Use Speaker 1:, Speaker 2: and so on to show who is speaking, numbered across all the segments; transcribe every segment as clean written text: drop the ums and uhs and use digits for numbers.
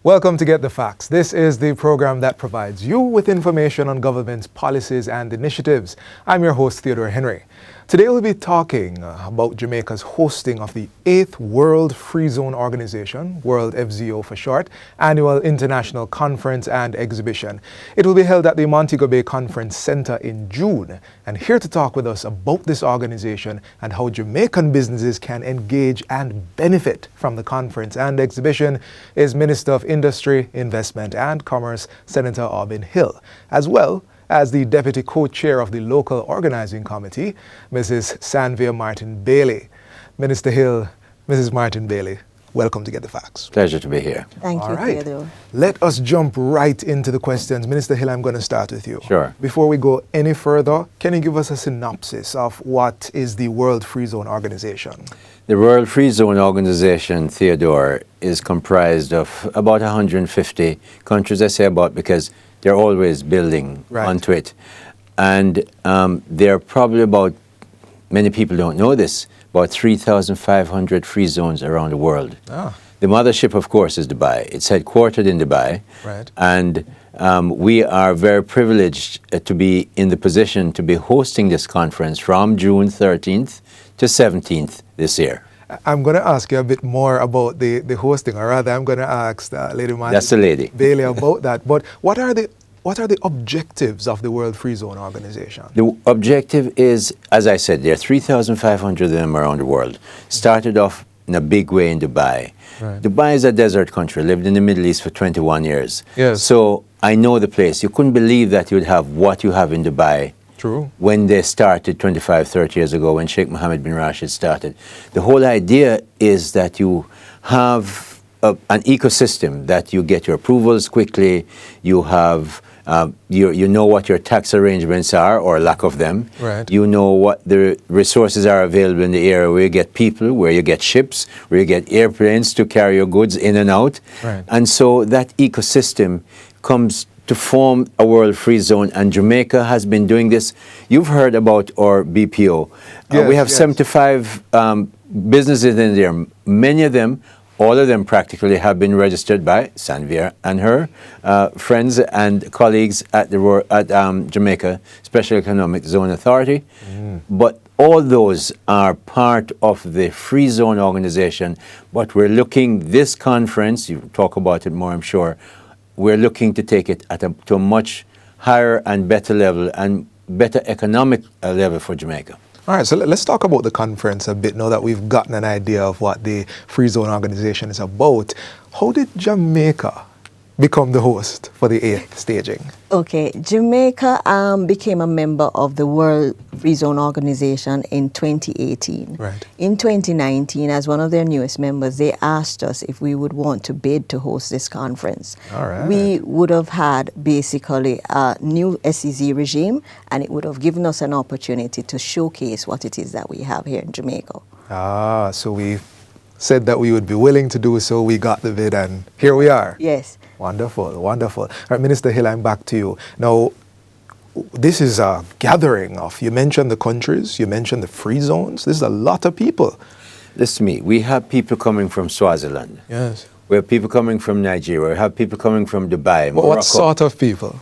Speaker 1: Welcome to Get the Facts. This is the program that provides you with information on government's policies and initiatives. I'm your host, Theodore Henry. Today we'll be talking about Jamaica's hosting of the 8th World Free Zone Organization, World FZO for short, annual international conference and exhibition. It will be held at the Montego Bay Conference Center in June. And here to talk with us about this organization and how Jamaican businesses can engage and benefit from the conference and exhibition is Minister of Industry, Investment and Commerce, Senator Aubin Hill, as well as the Deputy Co-Chair of the Local Organizing Committee, Mrs. Sanvia Martin Bailey. Minister Hill, Mrs. Martin Bailey, welcome to Get the Facts.
Speaker 2: Pleasure to be here.
Speaker 3: Thank you, Theodore.
Speaker 1: Let us jump right into the questions. Minister Hill, I'm going to start with you.
Speaker 2: Sure.
Speaker 1: Before we go any further, can you give us a synopsis of what is the World Free Zone Organization?
Speaker 2: The World Free Zone Organization, Theodore, is comprised of about 150 countries. I say about because they're always building onto it. And there are probably about, many people don't know this, about 3,500 free zones around the world.
Speaker 1: Ah.
Speaker 2: The mothership, of course, is Dubai. It's headquartered in Dubai.
Speaker 1: Right.
Speaker 2: And we are very privileged to be in the position to be hosting this conference from June 13th to 17th this year.
Speaker 1: I'm going to ask you a bit more about the hosting, or rather, I'm going to ask Lady Martin
Speaker 2: That's the lady.
Speaker 1: Bailey about that. But what are the objectives of the World Free Zone Organization?
Speaker 2: The objective is, as I said, there are 3,500 of them around the world. Started off in a big way in Dubai.
Speaker 1: Right.
Speaker 2: Dubai is a desert country, lived in the Middle East for 21 years.
Speaker 1: Yes.
Speaker 2: So I know the place. You couldn't believe that you'd have what you have in Dubai.
Speaker 1: True.
Speaker 2: When they started 25, 30 years ago, when Sheikh Mohammed bin Rashid started. The whole idea is that you have an ecosystem, that you get your approvals quickly, you have, you know what your tax arrangements are, or lack of them.
Speaker 1: Right.
Speaker 2: You know what the resources are available in the area where you get people, where you get ships, where you get airplanes to carry your goods in and out.
Speaker 1: Right.
Speaker 2: And so that ecosystem comes to form a World Free Zone, and Jamaica has been doing this. You've heard about our BPO.
Speaker 1: Yes,
Speaker 2: we have
Speaker 1: yes.
Speaker 2: 75 businesses in there. Many of them, all of them practically, have been registered by Sanvia and her friends and colleagues at the Jamaica Special Economic Zone Authority. But all those are part of the Free Zone organization. But we're looking, this conference, you talk about it more, I'm sure, we're looking to take it to a much higher and better level and better economic level for Jamaica.
Speaker 1: All right, so let's talk about the conference a bit now that we've gotten an idea of what the Free Zone Organization is about. How did Jamaica become the host for the 8th staging?
Speaker 3: Okay, Jamaica became a member of the World Free Zone Organization in 2018.
Speaker 1: Right.
Speaker 3: In 2019, as one of their newest members, they asked us if we would want to bid to host this conference.
Speaker 1: All right.
Speaker 3: We would have had basically a new SEZ regime, and it would have given us an opportunity to showcase what it is that we have here in Jamaica.
Speaker 1: Ah, so we said that we would be willing to do so. We got the bid, and here we are.
Speaker 3: Yes.
Speaker 1: Wonderful, wonderful. All right, Minister Hill, I'm back to you. Now, this is a gathering of, you mentioned the countries, you mentioned the free zones. This is a lot of people.
Speaker 2: Listen to me, we have people coming from Swaziland.
Speaker 1: Yes.
Speaker 2: We have people coming from Nigeria. We have people coming from Dubai,
Speaker 1: But
Speaker 2: Morocco.
Speaker 1: what sort of people?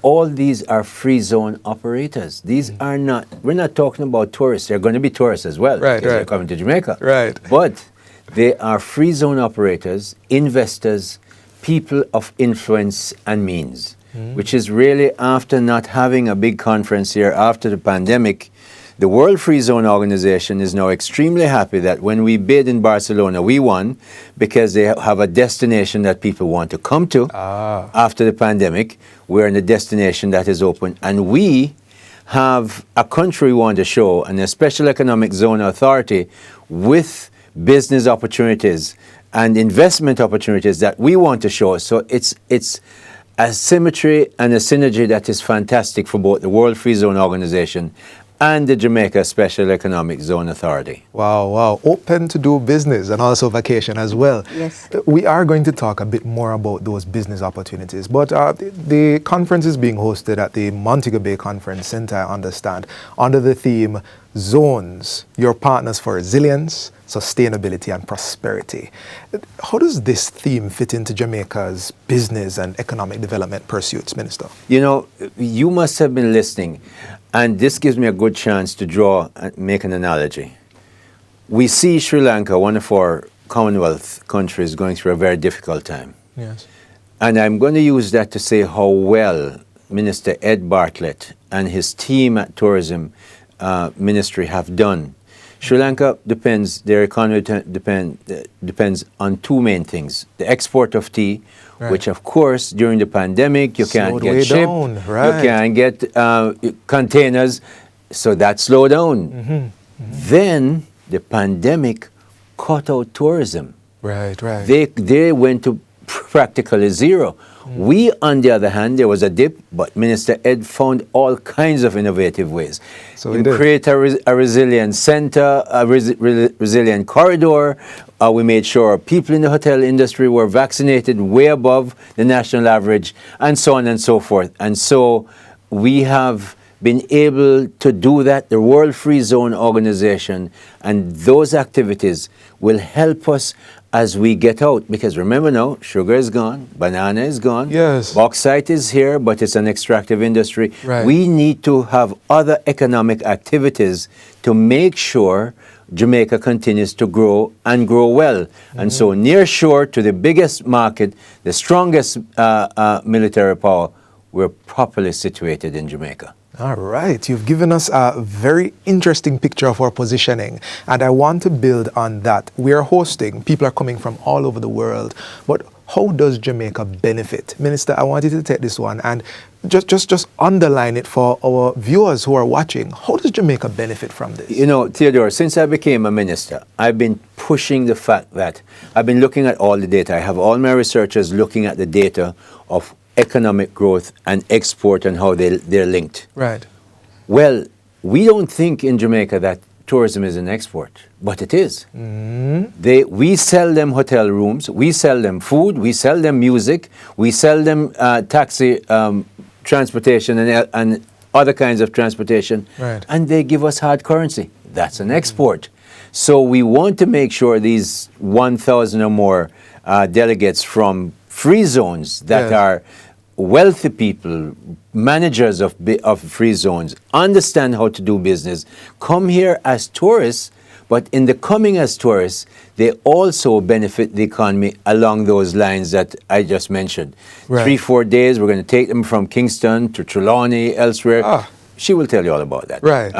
Speaker 2: All these are free zone operators. These are not, we're not talking about tourists. They're going to be tourists as well.
Speaker 1: Right,
Speaker 2: because
Speaker 1: right.
Speaker 2: they're coming to Jamaica.
Speaker 1: Right.
Speaker 2: But they are free zone operators, investors, people of influence and means, which is really, after not having a big conference here after the pandemic, the World Free Zone Organization is now extremely happy that when we bid in Barcelona, we won, because they have a destination that people want to come to after the pandemic. We're in a destination that is open, and we have a country we want to show, and a Special Economic Zone Authority with business opportunities and investment opportunities that we want to show. So it's a symmetry and a synergy that is fantastic for both the World Free Zone Organization and the Jamaica Special Economic Zone Authority.
Speaker 1: Wow, wow. Open to do business and also vacation as well.
Speaker 3: Yes.
Speaker 1: We are going to talk a bit more about those business opportunities, but the conference is being hosted at the Montego Bay Conference Center, I understand, under the theme Zones, Your Partners for Resilience, Sustainability and Prosperity. How does this theme fit into Jamaica's business and economic development pursuits, Minister?
Speaker 2: You know, you must have been listening, and this gives me a good chance to draw and make an analogy. We see Sri Lanka, one of our Commonwealth countries, going through a very difficult time.
Speaker 1: Yes.
Speaker 2: And I'm going to use that to say how well Minister Ed Bartlett and his team at Tourism Ministry have done. Sri Lanka their economy depends on two main things. The export of tea,
Speaker 1: right,
Speaker 2: which of course during the pandemic you can't get shipped,
Speaker 1: right,
Speaker 2: you can't get containers, so that slowed down.
Speaker 1: Mm-hmm.
Speaker 2: Then the pandemic cut out tourism.
Speaker 1: Right, right.
Speaker 2: They went to practically zero. We, on the other hand, there was a dip, but Minister Ed found all kinds of innovative ways.
Speaker 1: So
Speaker 2: he created a resilient center, a resilient corridor. We made sure people in the hotel industry were vaccinated way above the national average, and so on and so forth. And so we have been able to do that. The World Free Zone Organization and those activities will help us as we get out, because remember now, sugar is gone, banana is gone,
Speaker 1: yes,
Speaker 2: bauxite is here, but it's an extractive industry.
Speaker 1: Right.
Speaker 2: We need to have other economic activities to make sure Jamaica continues to grow and grow well. And so near shore to the biggest market, the strongest military power, we're properly situated in Jamaica.
Speaker 1: All right, you've given us a very interesting picture of our positioning, and I want to build on that. We are hosting, people are coming from all over the world, but how does Jamaica benefit? Minister, I want you to take this one and just underline it for our viewers who are watching. How does Jamaica benefit from this?
Speaker 2: You know, Theodore, since I became a minister, I've been pushing the fact that I've been looking at all the data. I have all my researchers looking at the data of economic growth and export and how they're linked.
Speaker 1: Right.
Speaker 2: Well, we don't think in Jamaica that tourism is an export, but it is. We sell them hotel rooms, we sell them food, we sell them music, we sell them taxi transportation and other kinds of transportation,
Speaker 1: right,
Speaker 2: and they give us hard currency. That's an export. So we want to make sure these 1,000 or more delegates from free zones that are wealthy people, managers of free zones, understand how to do business, come here as tourists, but in the coming as tourists, they also benefit the economy along those lines that I just mentioned.
Speaker 1: Right.
Speaker 2: 3-4 days, we're going to take them from Kingston to Trelawney, elsewhere. She will tell you all about that.
Speaker 1: Right.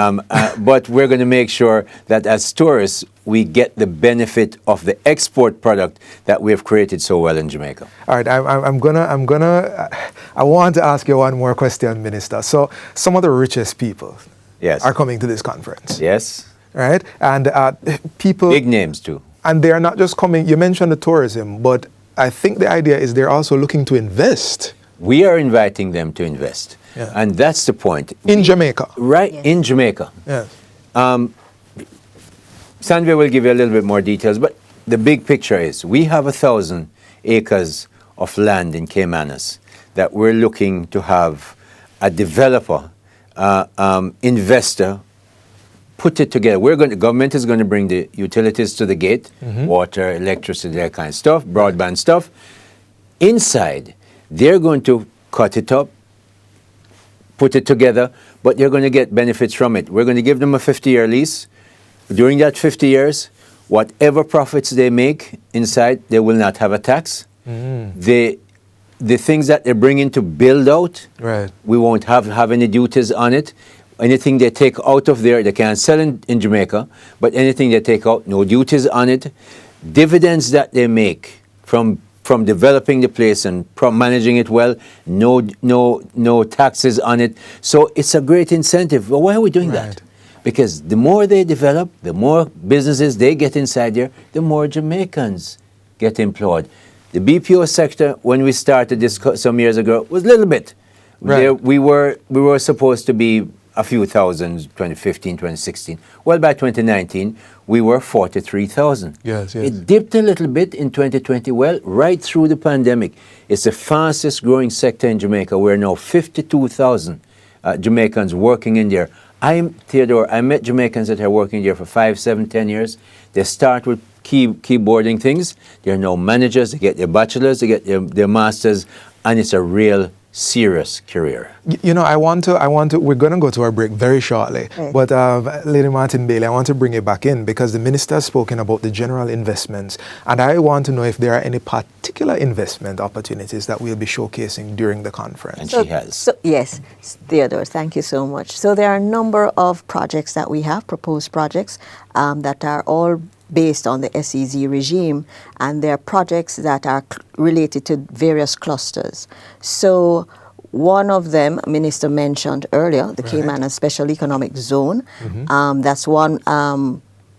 Speaker 2: But we're going to make sure that as tourists, we get the benefit of the export product that we have created so well in Jamaica.
Speaker 1: All right, I want to ask you one more question, Minister. So some of the richest people are coming to this conference.
Speaker 2: Yes.
Speaker 1: Right? And people...
Speaker 2: Big names too.
Speaker 1: And they are not just coming, you mentioned the tourism, but I think the idea is they're also looking to invest.
Speaker 2: We are inviting them to invest.
Speaker 1: Yeah.
Speaker 2: And that's the point.
Speaker 1: In Jamaica.
Speaker 2: Right,
Speaker 3: Yes.
Speaker 2: in Jamaica.
Speaker 1: Yes.
Speaker 2: Sandra will give you a little bit more details, but the big picture is we have 1,000 acres of land in Caymanas that we're looking to have a developer, investor, put it together. The government is going to bring the utilities to the gate, water, electricity, that kind of stuff, broadband stuff. Inside, they're going to cut it up, put it together, but they're going to get benefits from it. We're going to give them a 50-year lease. During that 50 years, whatever profits they make inside, they will not have a tax. The things that they bring in to build out,
Speaker 1: right,
Speaker 2: we won't have any duties on it. Anything they take out of there, they can't sell in Jamaica, but anything they take out, no duties on it. Dividends that they make from developing the place and from managing it well, no taxes on it. So it's a great incentive. Well, why are we doing that? Because the more they develop, the more businesses they get inside there, the more Jamaicans get employed. The BPO sector, when we started this some years ago, was a little bit.
Speaker 1: Right.
Speaker 2: We were supposed to be a few thousand, 2015, 2016. Well, by 2019, we were 43,000.
Speaker 1: Yes, yes.
Speaker 2: It dipped a little bit in 2020, well, right through the pandemic. It's the fastest growing sector in Jamaica. We're now 52,000 Jamaicans working in there. Theodore, I met Jamaicans that are working there for 5, 7, 10 years. They start with keyboarding things. They're now managers. They get their bachelors, they get their masters, and it's a real serious career.
Speaker 1: You know, I want to, we're going to go to our break very shortly,
Speaker 3: Right.
Speaker 1: but Lady Martin Bailey, I want to bring it back in because the minister has spoken about the general investments, and I want to know if there are any particular investment opportunities that we'll be showcasing during the conference.
Speaker 2: And she has.
Speaker 3: So, yes, Theodore, thank you so much. So there are a number of projects that we have, proposed projects, that are all based on the SEZ regime, and they're projects that are related to various clusters. So one of them, Minister mentioned earlier, the Cayman Special Economic Zone. That's one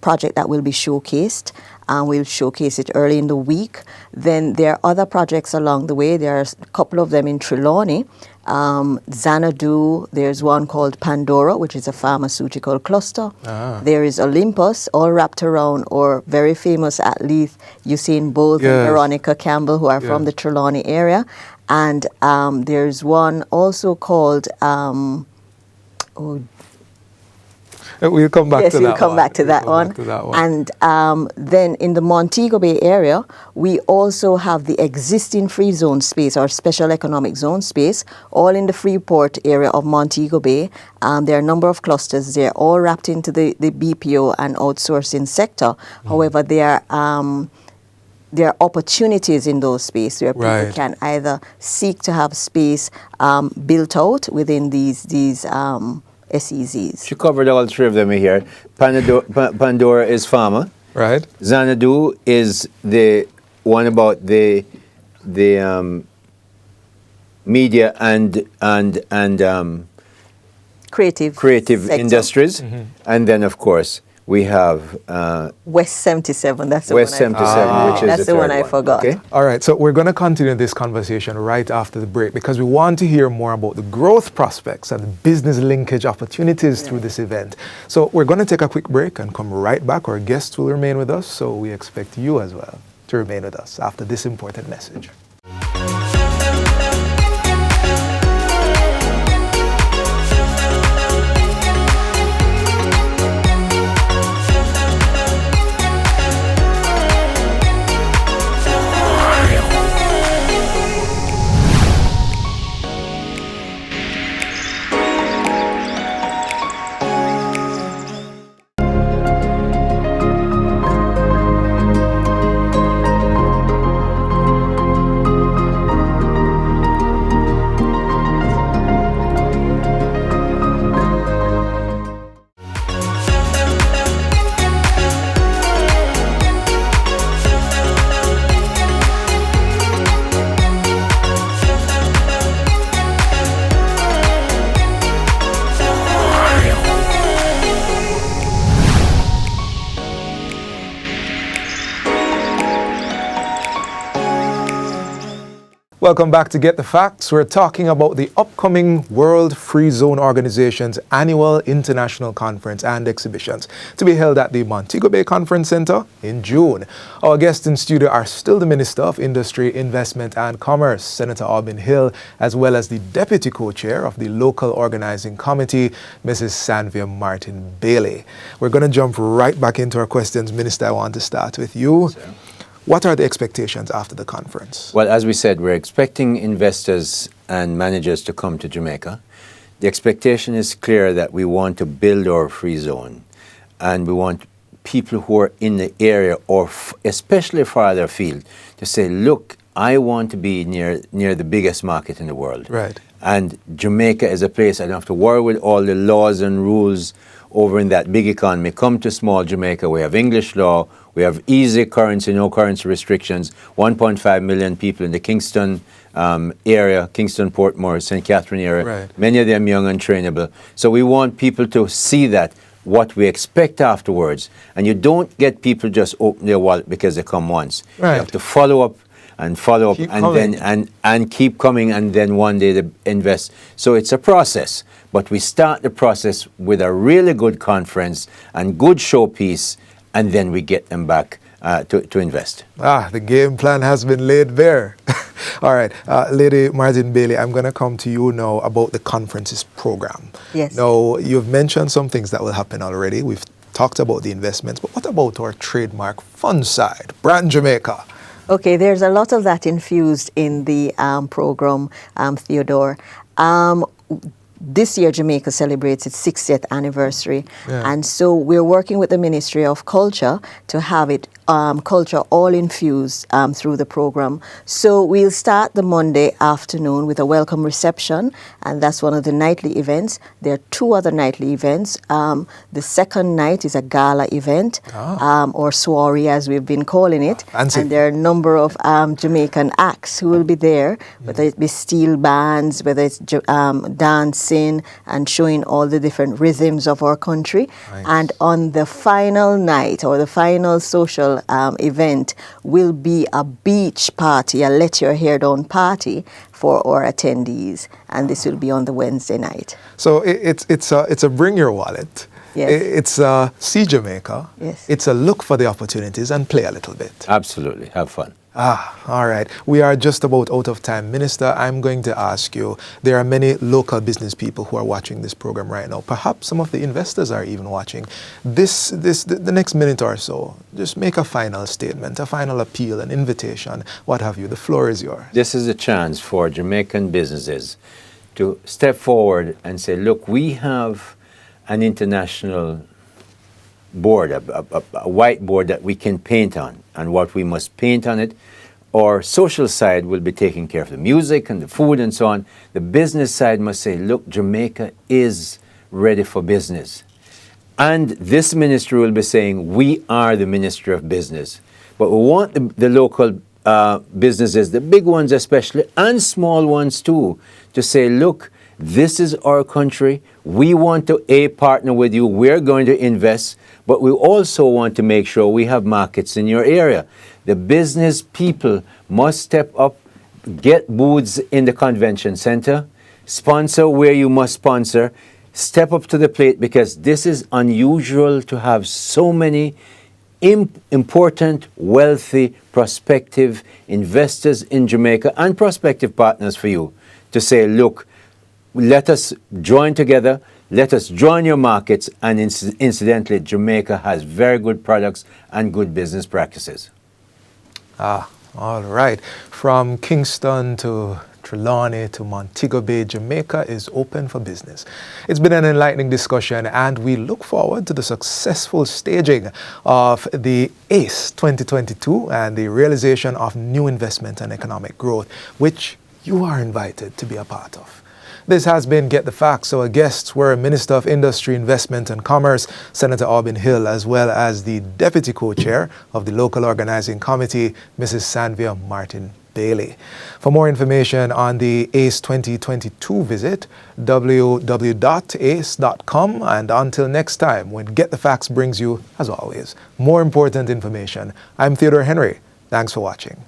Speaker 3: project that will be showcased. We'll showcase it early in the week. Then there are other projects along the way. There are a couple of them in Trelawney. Xanadu, there's one called Pandora, which is a pharmaceutical cluster. There is Olympus, all wrapped around our very famous athlete Usain Bolt and Veronica Campbell, who are from the Trelawney area. And there's one also called
Speaker 1: We'll come back to that one.
Speaker 3: Yes, we'll come back to that one. And then in the Montego Bay area, we also have the existing free zone space, or special economic zone space, all in the Freeport area of Montego Bay. There are a number of clusters. They're all wrapped into the BPO and outsourcing sector. However, there are opportunities in those spaces where people can either seek to have space built out within these SEZs.
Speaker 2: She covered all three of them here. Pandora is pharma.
Speaker 1: Right.
Speaker 2: Xanadu is the one about the media and creative industries, and then of course we have
Speaker 3: West 77. That's the
Speaker 2: West
Speaker 3: one
Speaker 2: 77, which is
Speaker 3: that's the one I forgot.
Speaker 2: Okay?
Speaker 1: All right, so we're going to continue this conversation right after the break because we want to hear more about the growth prospects and business linkage opportunities through this event. So we're going to take a quick break and come right back. Our guests will remain with us, so we expect you as well to remain with us after this important message. Welcome back to Get the Facts. We're talking about the upcoming World Free Zone Organization's annual international conference and exhibitions to be held at the Montego Bay Conference Center in June. Our guests in studio are still the Minister of Industry, Investment and Commerce, Senator Aubin Hill, as well as the Deputy Co-Chair of the Local Organizing Committee, Mrs. Sanvia Martin Bailey. We're going to jump right back into our questions. Minister, I want to start with you. Sir. What are the expectations after the conference?
Speaker 2: Well, as we said, we're expecting investors and managers to come to Jamaica. The expectation is clear that we want to build our free zone, and we want people who are in the area or especially farther afield to say, look, I want to be near the biggest market in the world.
Speaker 1: Right.
Speaker 2: And Jamaica is a place I don't have to worry with all the laws and rules over in that big economy. Come to small Jamaica. We have English law. We have easy currency, no currency restrictions. 1.5 million people in the Kingston area, Kingston, Portmore, St. Catherine area.
Speaker 1: Right.
Speaker 2: Many of them young and trainable. So we want people to see that, what we expect afterwards. And you don't get people just open their wallet because they come once.
Speaker 1: Right.
Speaker 2: You have to follow up and follow up
Speaker 1: Keep
Speaker 2: and
Speaker 1: coming.
Speaker 2: then and keep coming, and then one day they invest. So it's a process, but we start the process with a really good conference and good showpiece, and then we get them back to invest.
Speaker 1: The game plan has been laid bare. All right, Lady Martin Bailey, I'm going to come to you now about the conferences program.
Speaker 3: Yes.
Speaker 1: Now, you've mentioned some things that will happen already. We've talked about the investments, but what about our trademark fund side, Brand Jamaica?
Speaker 3: Okay, there's a lot of that infused in the program, Theodore. This year, Jamaica celebrates its 60th anniversary, and so we're working with the Ministry of Culture to have it culture all infused through the program. So we'll start the Monday afternoon with a welcome reception, and that's one of the nightly events. There are two other nightly events. The second night is a gala event, or soiree as we've been calling it.
Speaker 1: Fancy.
Speaker 3: And there are a number of Jamaican acts who will be there, whether it be steel bands, whether it's dancing and showing all the different rhythms of our country.
Speaker 1: Nice.
Speaker 3: And on the final night, or the final social event, will be a beach party, a Let Your Hair Down party for our attendees, and this will be on the Wednesday night.
Speaker 1: So it's a bring your wallet.
Speaker 3: Yes.
Speaker 1: It's a see Jamaica.
Speaker 3: Yes.
Speaker 1: It's a look for the opportunities and play a little bit.
Speaker 2: Absolutely, have fun.
Speaker 1: All right. We are just about out of time. Minister, I'm going to ask you, there are many local business people who are watching this program right now. Perhaps some of the investors are even watching. The next minute or so, just make a final statement, a final appeal, an invitation, what have you. The floor is yours.
Speaker 2: This is a chance for Jamaican businesses to step forward and say, look, we have an international board, a whiteboard that we can paint on, and what we must paint on it. Our social side will be taking care of the music and the food and so on. The business side must say, look, Jamaica is ready for business. And this ministry will be saying, we are the Ministry of Business. But we want the local businesses, the big ones especially, and small ones too, to say, look, this is our country. We want to partner with you. We're going to invest, but we also want to make sure we have markets in your area. The business people must step up, get booths in the convention center, sponsor where you must sponsor, step up to the plate, because this is unusual to have so many important, wealthy, prospective investors in Jamaica and prospective partners for you to say, look, let us join together, let us join your markets, and incidentally, Jamaica has very good products and good business practices.
Speaker 1: All right. From Kingston to Trelawney to Montego Bay, Jamaica is open for business. It's been an enlightening discussion, and we look forward to the successful staging of the AICE 2022 and the realization of new investment and economic growth, which you are invited to be a part of. This has been Get the Facts. Our guests were Minister of Industry, Investment and Commerce, Senator Aubin Hill, as well as the Deputy Co-Chair of the Local Organizing Committee, Mrs. Sanvia Martin Bailey. For more information on the AICE 2022, visit www.aice.com. And until next time, when Get the Facts brings you, as always, more important information, I'm Theodore Henry. Thanks for watching.